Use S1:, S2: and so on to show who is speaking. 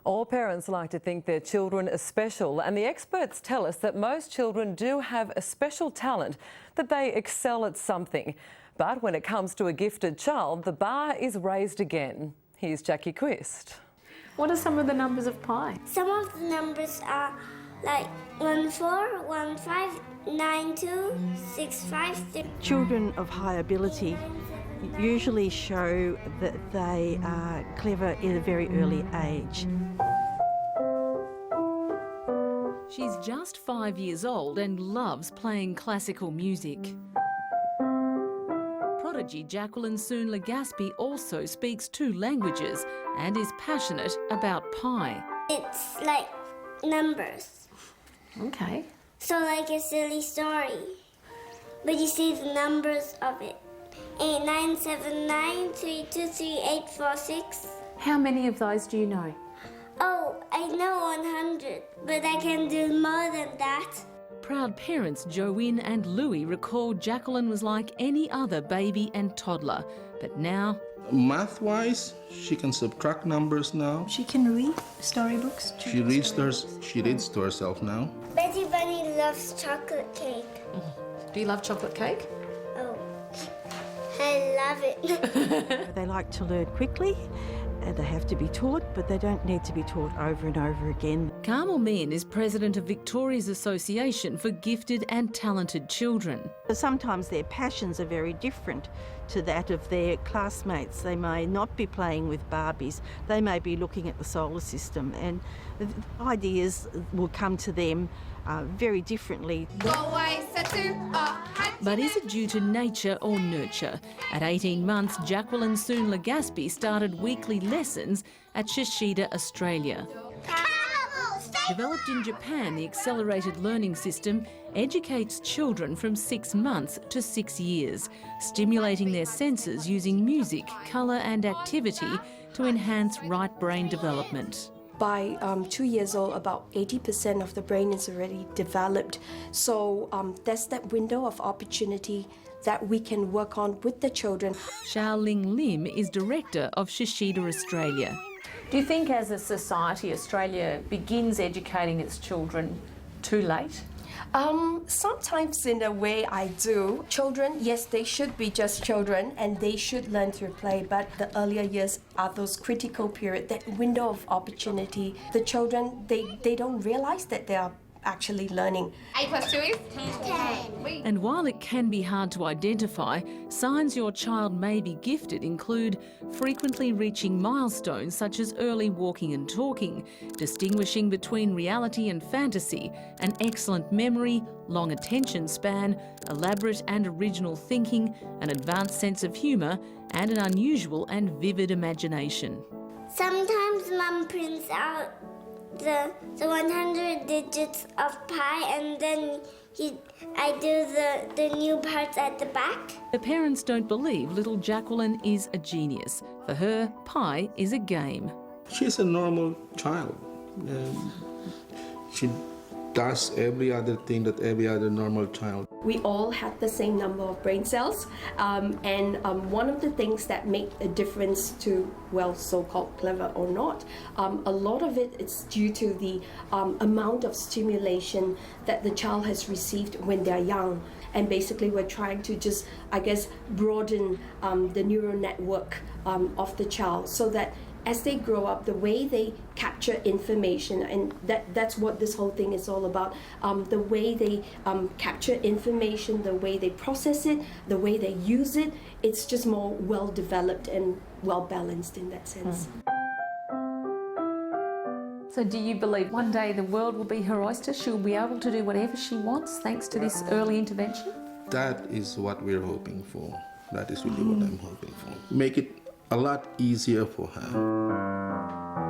S1: All parents like to think their children are special, and the experts tell us that most children do have a special talent, that they excel at something. But when it comes to a gifted child, the bar is raised again. Here's Jackie Quist.
S2: What are some of the numbers of pi?
S3: Some of the numbers are like 1, 4, 1, 5, 9, 2, 6, 5, 6.
S4: Children of high ability usually show that they are clever at a very early age.
S2: She's just 5 years old and loves playing classical music. Prodigy Jacqueline Soon Legaspi also speaks 2 languages and is passionate about pi.
S3: It's like numbers.
S2: Okay.
S3: So like a silly story. But you see the numbers of it. 8, 9, 7, 9, 3, 2, 3, 8, 4, 6.
S2: How many of those do you know?
S3: Oh, I know 100, but I can do more than that.
S2: Proud parents Joanne and Louis recall Jacqueline was like any other baby and toddler, but now...
S5: Math-wise, she can subtract numbers now.
S6: She can read storybooks.
S5: She reads to herself now.
S3: Betty Bunny loves chocolate cake.
S2: Do you love chocolate cake?
S3: Oh, I love it.
S4: They like to learn quickly, and they have to be taught, but they don't need to be taught over and over again.
S2: Carmel Meehan is president of Victoria's Association for Gifted and Talented Children.
S4: Sometimes their passions are very different to that of their classmates. They may not be playing with Barbies, they may be looking at the solar system, and ideas will come to them very differently.
S2: But is it due to nature or nurture? At 18 months, Jacqueline Soon Legaspi started weekly lessons at Shichida Australia. Developed in Japan, the accelerated learning system educates children from 6 months to 6 years, stimulating their senses using music, colour and activity to enhance right brain development.
S7: By 2 years old, about 80% of the brain is already developed. So that's that window of opportunity that we can work on with the children.
S2: Xiaoling Lim is director of Shichida Australia. Do you think as a society Australia begins educating its children too late?
S7: Sometimes in a way I do. Children, yes, they should be just children and they should learn through play, but the earlier years are those critical period, that window of opportunity. The children, they don't realize that they are actually learning.
S8: 8 + 2 is
S3: 10.
S2: And while it can be hard to identify, signs your child may be gifted include frequently reaching milestones such as early walking and talking, distinguishing between reality and fantasy, an excellent memory, long attention span, elaborate and original thinking, an advanced sense of humour, and an unusual and vivid imagination.
S3: Sometimes Mum prints out the 100 digits of pi, and then I do the new parts at the back.
S2: The parents don't believe little Jacqueline is a genius. For her, pi is a game.
S5: She's a normal child. She does every other thing that every other normal child.
S7: We all have the same number of brain cells, and one of the things that make a difference to, well, so-called clever or not, a lot of it is due to the amount of stimulation that the child has received when they're young. And basically we're trying to just, I guess, broaden the neural network of the child so that as they grow up, the way they capture information, and that's what this whole thing is all about, the way they capture information, the way they process it, the way they use it, it's just more well-developed and well-balanced in that sense.
S2: So do you believe one day the world will be her oyster? She'll be able to do whatever she wants thanks to this early intervention?
S5: That is what we're hoping for. That is really what I'm hoping for. Make it a lot easier for her.